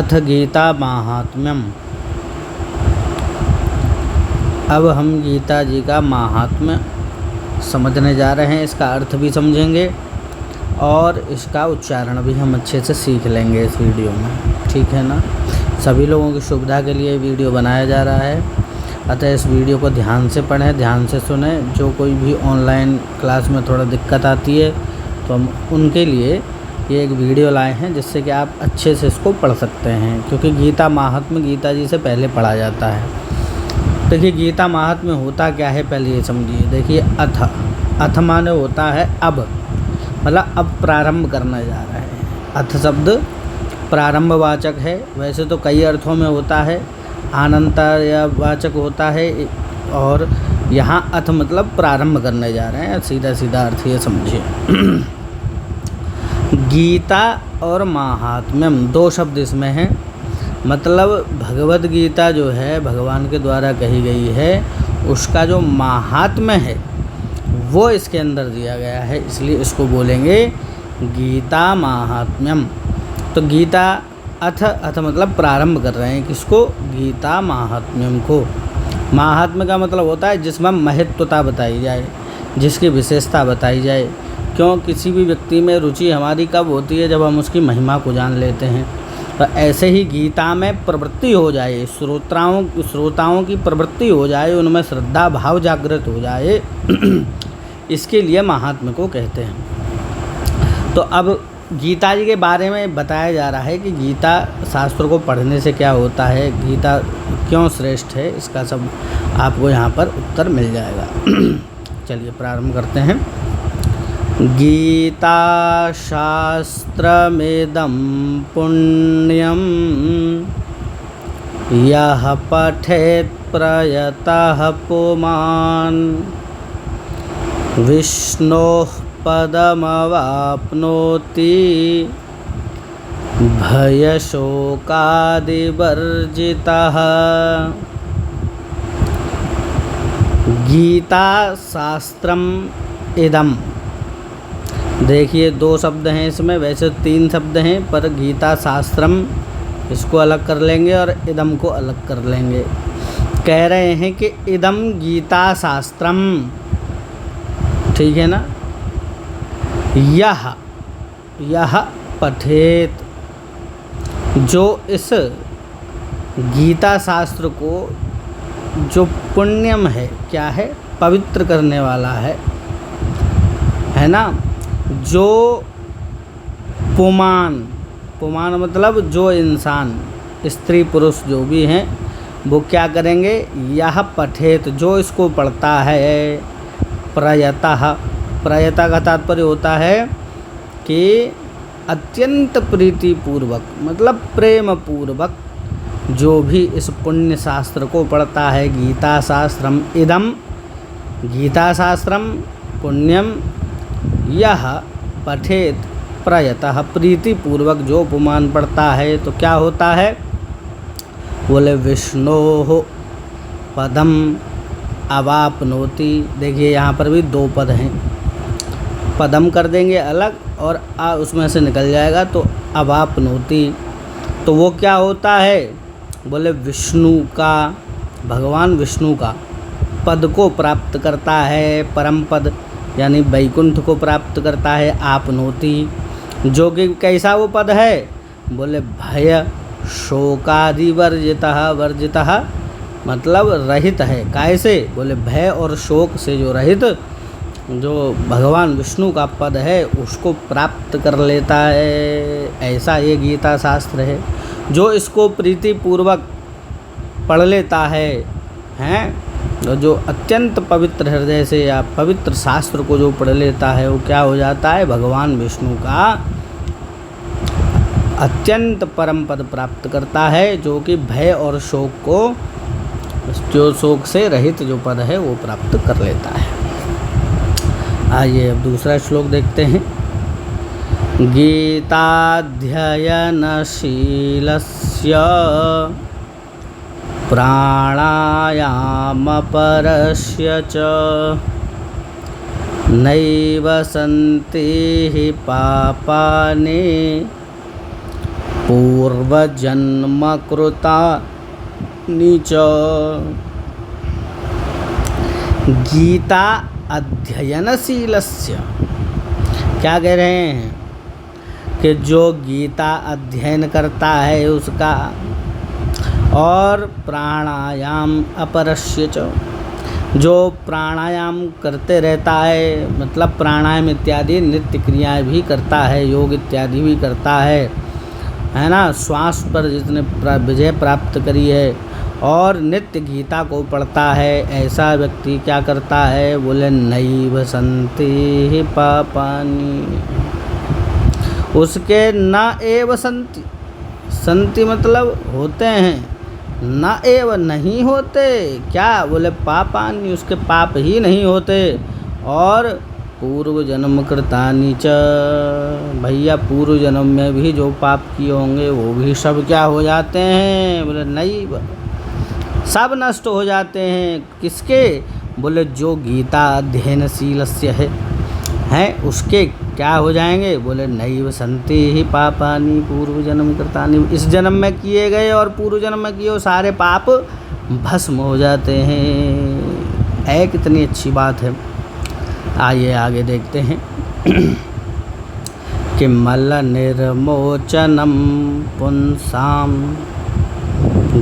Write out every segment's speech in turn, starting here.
अथ गीता माहात्म्यम। अब हम गीता जी का महात्म्य समझने जा रहे हैं, इसका अर्थ भी समझेंगे और इसका उच्चारण भी हम अच्छे से सीख लेंगे इस वीडियो में, ठीक है ना। सभी लोगों की सुविधा के लिए वीडियो बनाया जा रहा है, अतः इस वीडियो को ध्यान से पढ़ें, ध्यान से सुनें। जो कोई भी ऑनलाइन क्लास में थोड़ा दिक्कत आती है तो हम उनके लिए ये एक वीडियो लाए हैं जिससे कि आप अच्छे से इसको पढ़ सकते हैं, क्योंकि गीता महात्म्य गीता जी से पहले पढ़ा जाता है। देखिए गीता महात्म्य होता क्या है पहले ये समझिए। देखिए अथ माने होता है अब, मतलब अब प्रारंभ करना जा रहा है। अथ शब्द प्रारंभवाचक है, वैसे तो कई अर्थों में होता है, अनंतर या वाचक होता है, और यहाँ अथ मतलब प्रारंभ करने जा रहे हैं, सीधा सीधा अर्थ ये समझिए। गीता और महात्म्यम दो शब्द इसमें हैं, मतलब भगवद गीता जो है भगवान के द्वारा कही गई है, उसका जो महात्म्य है वो इसके अंदर दिया गया है, इसलिए इसको बोलेंगे गीता महात्म्यम। तो गीता अथ मतलब प्रारंभ कर रहे हैं किसको? गीता महात्म्यम को। महात्म्य का मतलब होता है जिसमें महत्वता बताई जाए, जिसकी विशेषता बताई जाए। क्यों? किसी भी व्यक्ति में रुचि हमारी कब होती है? जब हम उसकी महिमा को जान लेते हैं। तो ऐसे ही गीता में प्रवृत्ति हो जाए, श्रोताओं की प्रवृत्ति हो जाए, उनमें श्रद्धा भाव जागृत हो जाए, इसके लिए महात्म्य को कहते हैं। तो अब गीता जी के बारे में बताया जा रहा है कि गीता शास्त्र को पढ़ने से क्या होता है, गीता क्यों श्रेष्ठ है, इसका सब आपको यहाँ पर उत्तर मिल जाएगा। चलिए प्रारंभ करते हैं। गीता शास्त्रमेदं पुण्यं यः पठेत् प्रयतः पुमान् विष्णोः पदमवाप्नोति भयशोकादिवर्जितः। गीता शास्त्रम इदम, देखिए दो शब्द हैं इसमें, वैसे तीन शब्द हैं, पर गीता शास्त्रम इसको अलग कर लेंगे और इदम को अलग कर लेंगे। कह रहे हैं कि इदम गीता शास्त्रम, ठीक है ना। यह पठेत, जो इस गीता शास्त्र को जो पुण्यम है, क्या है? पवित्र करने वाला है ना। जो पुमान मतलब जो इंसान, स्त्री पुरुष जो भी हैं, वो क्या करेंगे? यह पठेत, जो इसको पढ़ता है, प्रयतः का तात्पर्य होता है कि अत्यंत प्रीतिपूर्वक, मतलब प्रेम पूर्वक जो भी इस पुण्य शास्त्र को पढ़ता है। गीता शास्त्रम इदम, गीता शास्त्रम पुण्यम, यह पठेत प्रयतः, प्रीतिपूर्वक जो पुमान पढ़ता है तो क्या होता है? बोले विष्णोः पदम अवाप्नोति। देखिए यहाँ पर भी दो पद हैं, पदम कर देंगे अलग और उसमें से निकल जाएगा तो अवाप्नोति। तो वो क्या होता है? बोले विष्णु का, भगवान विष्णु का पद को प्राप्त करता है, परम पद यानी वैकुंठ को प्राप्त करता है। आपनोति, जो कि कैसा वो पद है? बोले भय शोकादि वर्जितः, मतलब रहित है। कैसे? बोले भय और शोक से जो रहित, जो भगवान विष्णु का पद है उसको प्राप्त कर लेता है। ऐसा ये गीता शास्त्र है, जो इसको प्रीतिपूर्वक पढ़ लेता है, हैं, जो अत्यंत पवित्र हृदय से या पवित्र शास्त्र को जो पढ़ लेता है, वो क्या हो जाता है? भगवान विष्णु का अत्यंत परम पद प्राप्त करता है, जो कि भय और शोक को, जो शोक से रहित जो पद है वो प्राप्त कर लेता है। आइए अब दूसरा श्लोक देखते हैं। गीताध्ययनशीलस्य प्राणायामपरस्य च नैव सन्ति हि पापानि पूर्वजन्म कृता नीच। गीता अध्ययनशीलस्य, क्या कह रहे हैं कि जो गीता अध्ययन करता है उसका, और प्राणायाम अपरस्य च, जो प्राणायाम करते रहता है, मतलब प्राणायाम इत्यादि नित्य क्रियाएं भी करता है, योग इत्यादि भी करता है ना, श्वास पर जिसने विजय प्राप्त करी है और नित्य गीता को पढ़ता है, ऐसा व्यक्ति क्या करता है, बोले नैव सन्ति पापानि, उसके न एव सन्ति, सन्ति मतलब होते हैं, न एव नहीं होते, क्या बोले पापानि, उसके पाप ही नहीं होते, और पूर्व जन्म कृतानि च, भैया पूर्व जन्म में भी जो पाप किए होंगे वो भी सब क्या हो जाते हैं, बोले नहीं, सब नष्ट हो जाते हैं। किसके, बोले जो गीता अध्ययनशीलस्य है उसके क्या हो जाएंगे, बोले नैव सन्ति ही पापानि पूर्व जन्म कृतानि, इस जन्म में किए गए और पूर्व जन्म में किए सारे पाप भस्म हो जाते हैं। कितनी अच्छी बात है। आइए आगे देखते हैं कि मल निर्मोचनम पुंसाम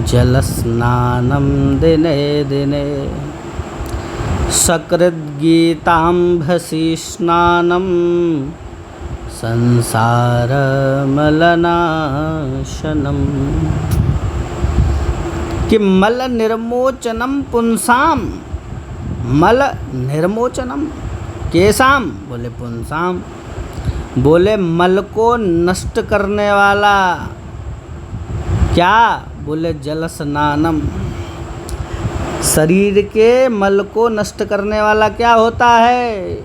जल स्नानम दिने दिने, सकृद् गीताम्भसि स्नानम संसार मलनाशनम। कि मल निर्मोचनम पुंसाम, मल निर्मोचनम केसाम, बोले पुंसाम, बोले मल को नष्ट करने वाला, क्या, बोले जल स्नानम, शरीर के मल को नष्ट करने वाला क्या होता है,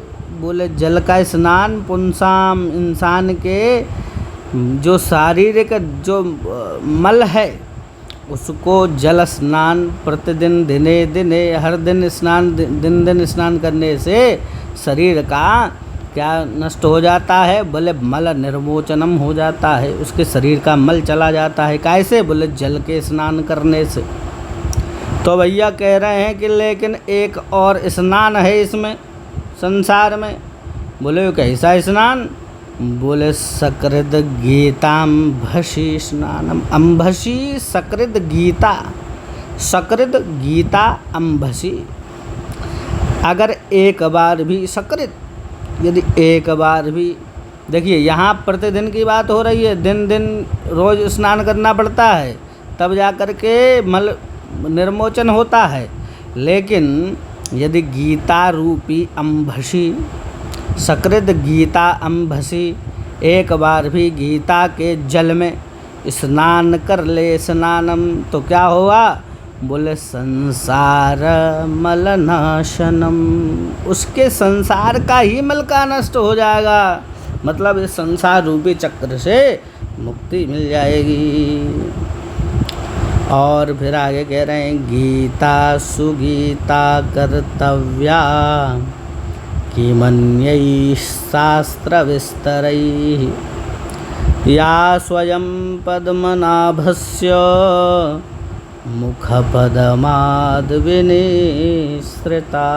बोले जल का स्नान, पुंसाम इंसान के जो शारीरिक जो मल है उसको जल स्नान प्रतिदिन दिने दिने, हर दिन स्नान, दिन दिन स्नान करने से शरीर का क्या नष्ट हो जाता है, बोले मल निर्मोचनम हो जाता है, उसके शरीर का मल चला जाता है। कैसे, बोले जल के स्नान करने से। तो भैया कह रहे हैं कि लेकिन एक और स्नान है इसमें संसार में, बोले कैसा स्नान, बोले सकृद गीताम्भसि स्नानम, अम्भसि सकृद गीता, सकृद गीता अम्भसि, अगर एक बार भी सकृद, यदि एक बार भी, देखिए यहाँ प्रतिदिन की बात हो रही है, दिन दिन रोज़ स्नान करना पड़ता है तब जा कर के मल निर्मोचन होता है, लेकिन यदि गीता रूपी अम्भसि, सकृद गीता अम्भसि, एक बार भी गीता के जल में स्नान कर ले, स्नानम, तो क्या होगा, बोले संसार मलनाशनम, उसके संसार का ही मल का नष्ट हो जाएगा, मतलब इस संसार रूपी चक्र से मुक्ति मिल जाएगी। और फिर आगे कह रहे हैं गीता सुगीता कर्तव्या किमन्यैः शास्त्र विस्तरैः, या स्वयं पद्मनाभस्य मुखपदमाद् विनिसृता।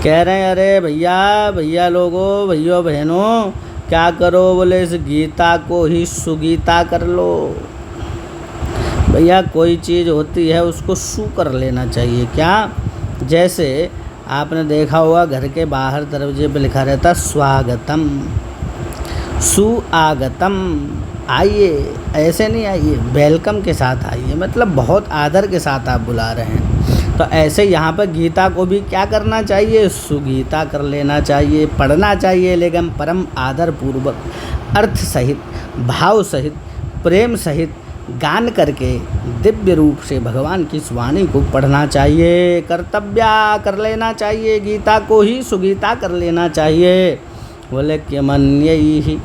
कह रहे हैं अरे भैया लोगों, भैया बहनों, क्या करो, बोले इस गीता को ही सुगीता कर लो। भैया कोई चीज़ होती है उसको सु कर लेना चाहिए, क्या, जैसे आपने देखा होगा घर के बाहर दरवाजे पे लिखा रहता स्वागतम, सुआगतम, आइए, ऐसे नहीं आइए, वेलकम के साथ आइए, मतलब बहुत आदर के साथ आप बुला रहे हैं। तो ऐसे यहाँ पर गीता को भी क्या करना चाहिए, सुगीता कर लेना चाहिए, पढ़ना चाहिए, लेकिन परम आदर पूर्वक, अर्थ सहित, भाव सहित, प्रेम सहित गान करके दिव्य रूप से भगवान की इस वाणी को पढ़ना चाहिए, कर्तव्या कर लेना चाहिए, गीता को ही सुगीता कर लेना चाहिए। बोले किमन्यैः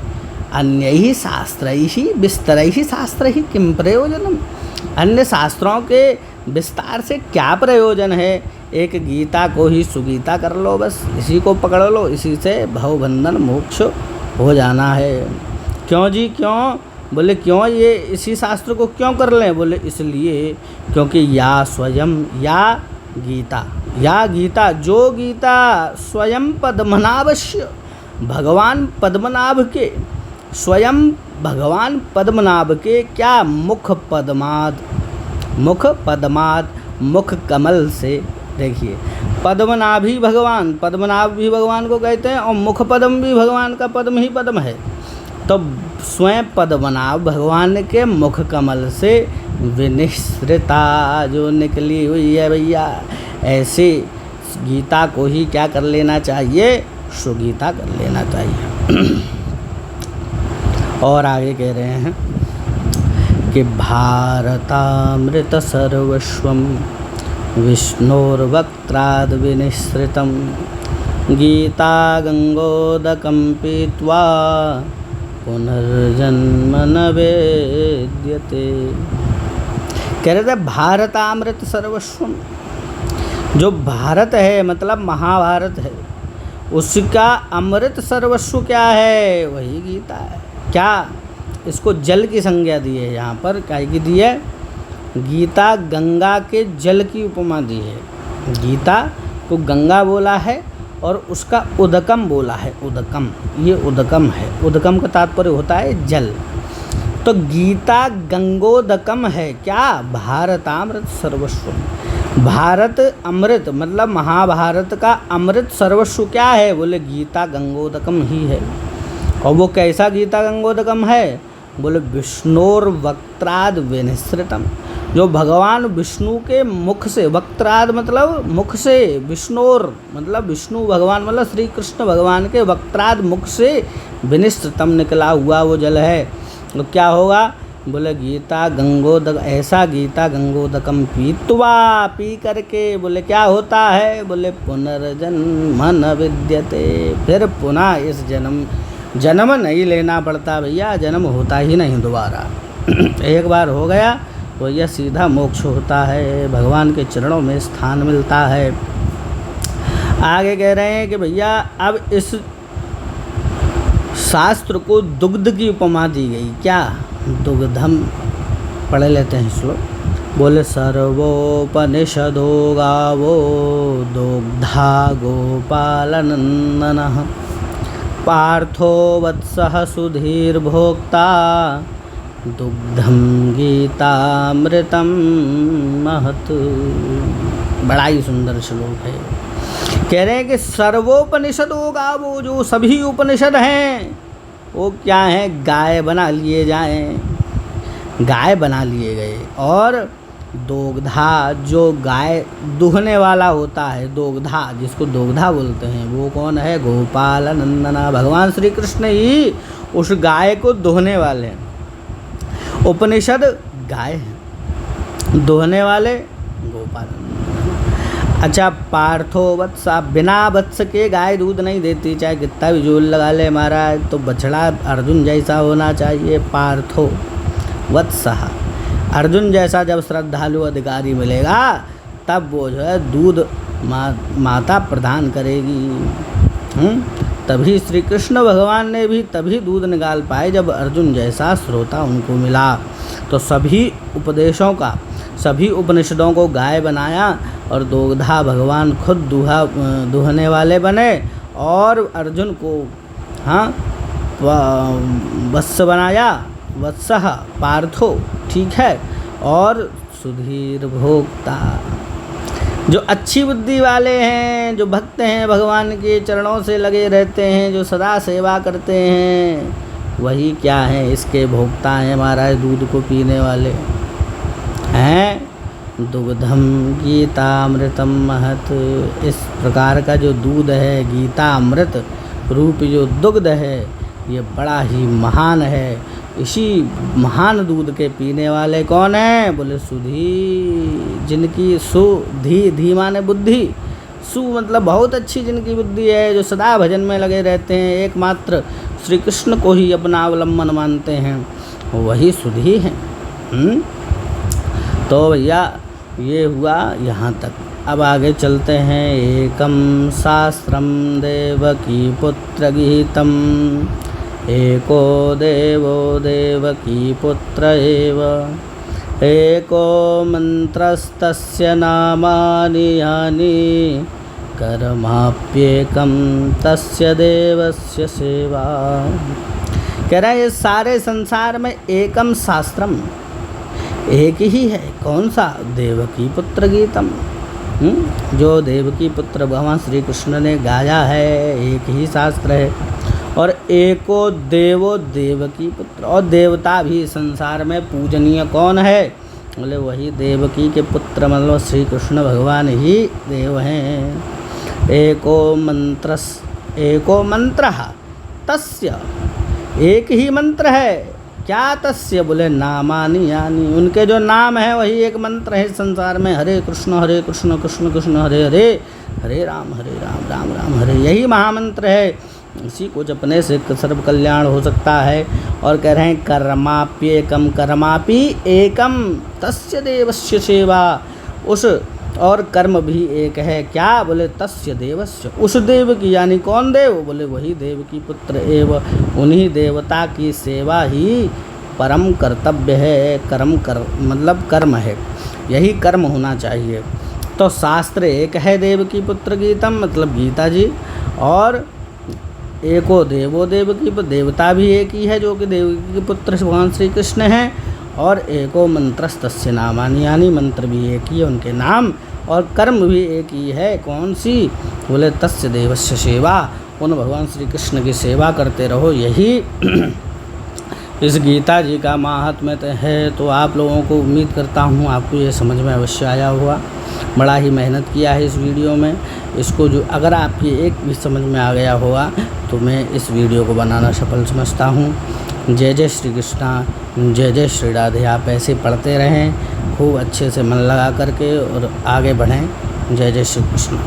अन्यैः शास्त्रैः विस्तरैः शास्त्रैः किं प्रयोजनम, अन्य शास्त्रों के विस्तार से क्या प्रयोजन है, एक गीता को ही सुगीता कर लो, बस इसी को पकड़ लो, इसी से भवबंधन मोक्ष हो जाना है। क्यों जी क्यों? बोले क्यों ये इसी शास्त्र को क्यों कर लें? बोले इसलिए क्योंकि या स्वयं या गीता जो गीता स्वयं पद्मनाभस्य, भगवान पद्मनाभ के, स्वयं भगवान पद्मनाभ के क्या मुख पद्माद मुख कमल से, देखिए पद्मनाभी भगवान, पद्मनाभ भी भगवान को कहते हैं और मुख पद्म भी भगवान का पद्म ही पद्म है। तो स्वयं पद्मनाभ भगवान के मुख कमल से विनिसृता जो निकली हुई है भैया, ऐसे गीता को ही क्या कर लेना चाहिए? सुगीता कर लेना चाहिए। और आगे कह रहे हैं कि भारतामृत सर्वस्वं विष्णोर्वक्त्राद् विनिसृतं गीता गंगोदकं पीत्वा पुनर्जन्म न वेद्यते। कह रहे थे भारतामृत सर्वस्वम, जो भारत है मतलब महाभारत है, उसका अमृत सर्वस्व क्या है? वही गीता है। क्या? इसको जल की संज्ञा दी है यहाँ पर, काय की दी है? गीता गंगा के जल की उपमा दी है। गीता को गंगा बोला है और उसका उदकम बोला है। उदकम, ये उदकम है। उदकम का तात्पर्य होता है जल। तो गीता गंगोदकम है। क्या? भारतामृत सर्वस्व। भारत अमृत मतलब महाभारत का अमृत सर्वस्व क्या है? बोले गीता गंगोदकम ही है। और वो कैसा गीता गंगोदकम है? बोले विष्णोर्वक्त्राद् विनिसृतम, जो भगवान विष्णु के मुख से, वक्त्राद् मतलब मुख से, विष्णोर मतलब विष्णु भगवान मतलब श्री कृष्ण भगवान के वक्त्राद् मुख से विनिसृतम निकला हुआ वो जल है। तो क्या होगा? बोले गीता गंगोदक, ऐसा गीता गंगोदकम पीत्वा, पी करके बोले क्या होता है? बोले पुनर्जन्म न विद्यते, फिर पुनः इस जन्म नहीं लेना पड़ता भैया, जन्म होता ही नहीं दोबारा। एक बार हो गया तो यह सीधा मोक्ष होता है, भगवान के चरणों में स्थान मिलता है। आगे कह रहे हैं कि भैया अब इस शास्त्र को दुग्ध की उपमा दी गई। क्या? दुग्धम। पढ़ लेते हैं श्लोक। बोले सर्वोपनिषदो गावो दुग्धा गोपालनंदनः पार्थो वत्सः सुधीर्भोक्ता दुग्धम गीतामृतम महत्। बड़ा ही सुंदर श्लोक है। कह रहे हैं कि सर्वोपनिषदों गावो, जो सभी उपनिषद हैं वो क्या है? गाय बना लिए जाएं, गाय बना लिए गए। और दोग्धा, जो गाय दुहने वाला होता है, दोग्धा जिसको दोग्धा बोलते हैं, वो कौन है? गोपाल नंदना, भगवान श्री कृष्ण ही उस गाय को दोहने वाले हैं। उपनिषद गाय हैं, दोहने वाले गोपाल। अच्छा, पार्थो वत्सा, बिना वत्स के गाय दूध नहीं देती, चाहे कितना भी जोर लगा ले महाराज, तो बछड़ा अर्जुन जैसा होना चाहिए। पार्थो वत्सः, अर्जुन जैसा जब श्रद्धालु अधिकारी मिलेगा तब वो जो है दूध माता प्रदान करेगी। तभी श्री कृष्ण भगवान ने भी तभी दूध निकाल पाए जब अर्जुन जैसा श्रोता उनको मिला। तो सभी उपदेशों का, सभी उपनिषदों को गाय बनाया और दोग्धा भगवान खुद दुहने वाले बने और अर्जुन को वत्स बनाया। वत्सः पार्थो, ठीक है। और सुधीर भोक्ता, जो अच्छी बुद्धि वाले हैं, जो भक्त हैं, भगवान के चरणों से लगे रहते हैं, जो सदा सेवा करते हैं, वही क्या है? इसके भोक्ता हैं महाराज, दूध को पीने वाले हैं। दुग्धम गीतामृतम महत्, इस प्रकार का जो दूध है, गीता अमृत रूप जो दुग्ध है, ये बड़ा ही महान है। इसी महान दूध के पीने वाले कौन हैं? बोले सुधी, जिनकी सुधी, धी माने बुद्धि, सु मतलब बहुत अच्छी जिनकी बुद्धि है, जो सदा भजन में लगे रहते हैं, एकमात्र श्री कृष्ण को ही अपना अवलंबन मानते हैं, वही सुधी हैं। तो भैया ये हुआ यहाँ तक। अब आगे चलते हैं। एकम शास्त्रम देवकी पुत्र गीतम एको देवो देवकी पुत्र एव एको मंत्रस्तस्य नामानि यानि कर्माप्येकं तस्य देवस्य सेवा। कह रहा है ये सारे संसार में एकम शास्त्रम, एक ही है। कौन सा? देवकी पुत्र गीतम, जो देवकी पुत्र भगवान श्री कृष्ण ने गाया है, एक ही शास्त्र है। और एको देवो देवकी पुत्र, और देवता भी संसार में पूजनीय कौन है? बोले वही देवकी के पुत्र, मतलब श्री कृष्ण भगवान ही देव हैं। एको मंत्र तस्य, एक ही मंत्र है। क्या तस्य? बोले नामानि यानि, उनके जो नाम है वही एक मंत्र है संसार में। हरे कृष्ण कृष्ण कृष्ण हरे हरे, हरे राम राम राम हरे, यही महामंत्र है। इसी को जपने से सर्व कल्याण हो सकता है। और कह रहे हैं कर्माप्येकम, कर्मापि एकम तस्य देवस्य सेवा, उस और कर्म भी एक है। क्या? बोले तस्य देवस्य, उस देव की, यानी कौन देव? बोले वही देव की पुत्र एव, उन्हीं देवता की सेवा ही परम कर्तव्य है। मतलब कर्म है, यही कर्म होना चाहिए। तो शास्त्र एक है देव की पुत्र गीतम, मतलब गीता जी। और एको देवो देवकी, देवता भी एक ही है जो कि देवकी के पुत्र भगवान श्री कृष्ण हैं। और एको मंत्रस्तस्य नामानि, यानी मंत्र भी एक ही है, उनके नाम। और कर्म भी एक ही है। कौन सी? बोले तस्य देवस्य सेवा, उन भगवान श्री कृष्ण की सेवा करते रहो, यही इस गीता जी का महात्म्य है। तो आप लोगों को उम्मीद करता हूँ आपको ये समझ में अवश्य आया होगा। बड़ा ही मेहनत किया है इस वीडियो में। इसको जो अगर आपकी एक भी समझ में आ गया होगा तो मैं इस वीडियो को बनाना सफल समझता हूँ। जय जय श्री कृष्णा, जय जय श्री राधे। आप ऐसे पढ़ते रहें खूब अच्छे से मन लगा करके और आगे बढ़ें। जय जय श्री कृष्ण।